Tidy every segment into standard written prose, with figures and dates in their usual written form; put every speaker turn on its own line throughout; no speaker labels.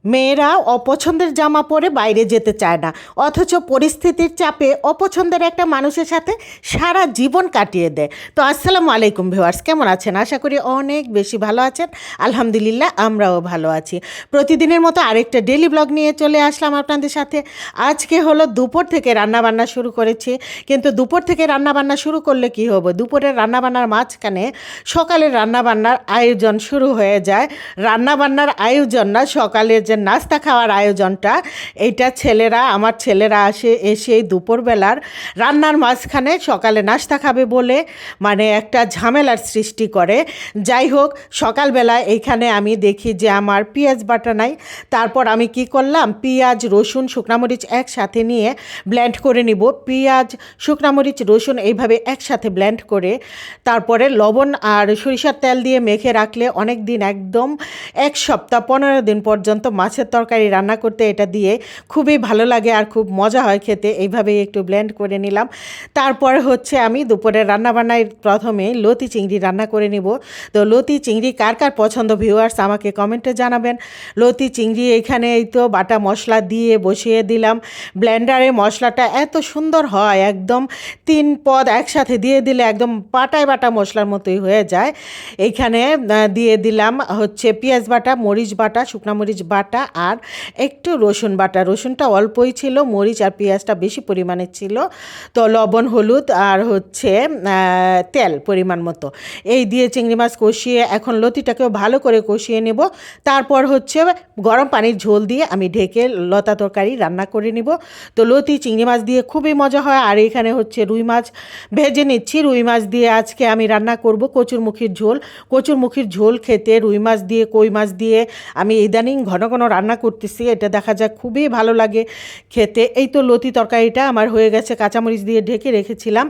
মেয়েরা অপছন্দের জামা পরে বাইরে যেতে চায় না, অথচ পরিস্থিতির চাপে অপছন্দের একটা মানুষের সাথে সারা জীবন কাটিয়ে দেয়। তো আসসালামু আলাইকুম ভিউয়ার্স, কেমন আছেন? আশা করি অনেক বেশি ভালো আছেন। আলহামদুলিল্লাহ, আমরাও ভালো আছি। প্রতিদিনের মতো আরেকটা ডেলি ব্লগ নিয়ে চলে আসলাম আপনাদের সাথে। আজকে হলো দুপুর থেকে রান্নাবান্না শুরু করেছি, কিন্তু দুপুর থেকে রান্নাবান্না শুরু করলে কি হবে, দুপুরের রান্নাবান্নার মাঝখানে সকালের রান্নাবান্নার আয়োজন শুরু হয়ে যায়। রান্নাবান্নার আয়োজন না, সকালের যে নাস্তা খাওয়ার আয়োজনটা, এইটা আমার ছেলেরা এসে দুপুরবেলার রান্নার মাঝখানে সকালে নাস্তা খাবে বলে মানে একটা ঝামেলার সৃষ্টি করে। যাই হোক, সকালবেলা এইখানে আমি দেখি যে আমার পেঁয়াজ বাটা নাই। তারপর আমি কি করলাম, পেঁয়াজ রসুন শুকনামরিচ একসাথে নিয়ে ব্লেন্ড করে নিব। পেঁয়াজ শুকনামরিচ রসুন এইভাবে একসাথে ব্লেন্ড করে তারপরে লবণ আর সরিষার তেল দিয়ে মেখে রাখলে অনেক দিন, একদম 1 সপ্তাহ 15 দিন পর্যন্ত মাছের তরকারি রান্না করতে এটা দিয়ে খুবই ভালো লাগে আর খুব মজা হয় খেতে। এইভাবেই একটু ব্লেন্ড করে নিলাম। তারপরে হচ্ছে আমি দুপুরের রান্নাবান্নায় প্রথমে লতি চিংড়ি রান্না করে নিব। তো লতি চিংড়ি কার কার পছন্দ ভিউয়ার্স আমাকে কমেন্টে জানাবেন। লতি চিংড়ি এখানে এই তো বাটা মশলা দিয়ে বসিয়ে দিলাম। ব্লেন্ডারে মশলাটা এত সুন্দর হয়, একদম 3 পদ একসাথে দিয়ে দিলে একদম বাটায় বাটা মশলার মতোই হয়ে যায়। এইখানে দিয়ে দিলাম হচ্ছে পেঁয়াজ বাটা, মরিচ বাটা, শুকনো মরিচ বাটা আর একটু রসুন বাটা। রসুনটা অল্পই ছিল, মরিচ আর পেঁয়াজটা বেশি পরিমাণে ছিল। তো লবণ, হলুদ আর হচ্ছে তেল পরিমাণ মতো এই দিয়ে চিংড়ি মাছ কষিয়ে এখন লতিটাকেও ভালো করে কষিয়ে নেব। তারপর হচ্ছে গরম পানির ঝোল দিয়ে আমি ঢেকে লতা তরকারি রান্না করে নিব। তো লতি চিংড়ি মাছ দিয়ে খুবই মজা হয়। আর এখানে হচ্ছে রুই মাছ ভেজে নিচ্ছি। রুই মাছ দিয়ে আজকে আমি রান্না করব কচুরমুখির ঝোল। কচুরমুখির ঝোল খেতে রুই মাছ দিয়ে, কই মাছ দিয়ে আমি ইদানিং ঘন ঘন রান্না করতেছি। এটা দেখা যায় খুবই ভালো লাগে খেতে। এই তো লতি তরকারিটা আমার হয়ে গেছে, কাঁচামরিচ দিয়ে ঢেকে রেখেছিলাম।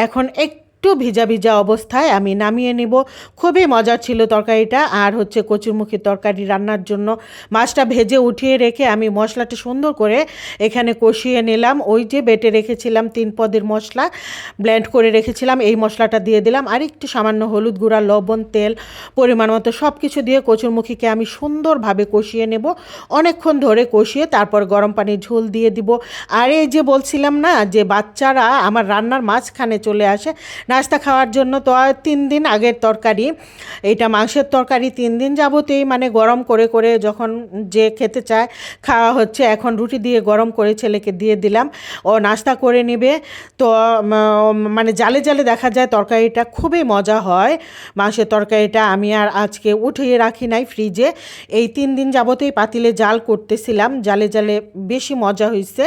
এখন একটু ভিজা ভিজা অবস্থায় আমি নামিয়ে নিব। খুবই মজার ছিল তরকারিটা। আর হচ্ছে কচুরমুখির তরকারি রান্নার জন্য মাছটা ভেজে উঠিয়ে রেখে আমি মশলাটা সুন্দর করে এখানে কষিয়ে নিলাম। ওই যে বেটে রেখেছিলাম 3 পদের মশলা ব্লেন্ড করে রেখেছিলাম, এই মশলাটা দিয়ে দিলাম। আর একটু সামান্য হলুদ গুঁড়া, লবণ, তেল পরিমাণ মতো সব কিছু দিয়ে কচুরমুখিকে আমি সুন্দরভাবে কষিয়ে নেব। অনেকক্ষণ ধরে কষিয়ে তারপর গরম পানির ঝোল দিয়ে দিব। আর এই যে বলছিলাম না যে বাচ্চারা আমার রান্নার মাঝখানে চলে আসে নাস্তা খাওয়ার জন্য, তো 3 দিন আগের তরকারি, এটা মাংসের তরকারি 3 দিন যাবতেই মানে গরম করে করে যখন যে খেতে চায় খাওয়া হচ্ছে। এখন রুটি দিয়ে গরম করে ছেলেকে দিয়ে দিলাম, ও নাস্তা করে নেবে। তো মানে জালে জালে দেখা যায় তরকারিটা খুবই মজা হয়। মাংসের তরকারিটা আমি আর আজকে উঠিয়ে রাখি নাই ফ্রিজে, এই 3 দিন যাবতেই পাতিলে জাল করতেছিলাম, জালে জালে বেশি মজা হয়েছে।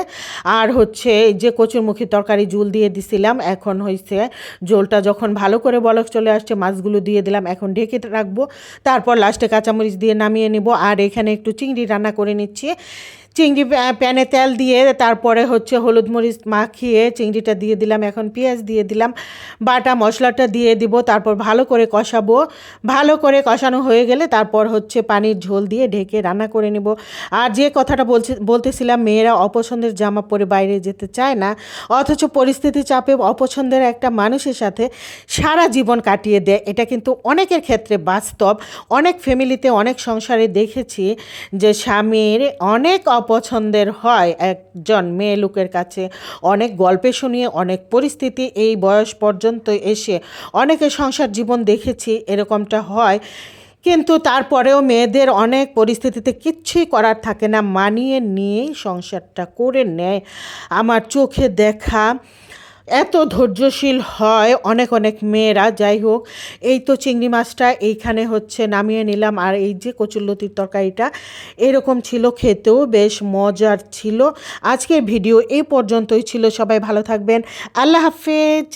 আর হচ্ছে এই যে কচুরমুখী তরকারি ঝোল দিয়ে দিছিলাম, এখন হয়েছে ঝোলটা যখন ভালো করে বলক চলে আসছে মাছগুলো দিয়ে দিলাম, এখন ঢেকে রাখবো। তারপর লাস্টে কাঁচামরিচ দিয়ে নামিয়ে নেব। আর এখানে একটু চিংড়ি রান্না করে নিচ্ছি। চিংড়ি প্যানে তেল দিয়ে তারপরে হচ্ছে হলুদ মরিচ মাখিয়ে চিংড়িটা দিয়ে দিলাম। এখন পেঁয়াজ দিয়ে দিলাম, বাটা মশলাটা দিয়ে দিব। তারপর ভালো করে কষাবো। ভালো করে কষানো হয়ে গেলে তারপর হচ্ছে পানির ঝোল দিয়ে ঢেকে রান্না করে নেব। আর যে কথাটা বলতেছিলাম, মেয়েরা অপছন্দের জামা পরে বাইরে যেতে চায় না, অথচ পরিস্থিতি চাপে অপছন্দের একটা মানুষের সাথে সারা জীবন কাটিয়ে দেয়। এটা কিন্তু অনেকের ক্ষেত্রে বাস্তব। অনেক ফ্যামিলিতে, অনেক সংসারে দেখেছি যে স্বামীর অনেক অপছন্দের হয় একজন মেয়ে লোকের কাছে। অনেক গল্পে শুনিয়ে, অনেক পরিস্থিতি এই বয়স পর্যন্ত এসে অনেকের সংসার জীবন দেখেছি এরকমটা হয়। কিন্তু তারপরেও মেয়েদের অনেক পরিস্থিতিতে কিচ্ছুই করার থাকে না, মানিয়ে নিয়েই সংসারটা করে নেয়। আমার চোখে দেখা এত ধৈর্যশীল হয় অনেক অনেক মেয়েরা। যাই হোক, এই তো চিংড়ি মাছটা এইখানে হচ্ছে নামিয়ে নিলাম। আর এই যে কচুরলতির তরকারিটা এরকম ছিল, খেতেও বেশ মজার ছিল। আজকের ভিডিও এই পর্যন্তই ছিল। সবাই ভালো থাকবেন। আল্লাহ হাফেজ।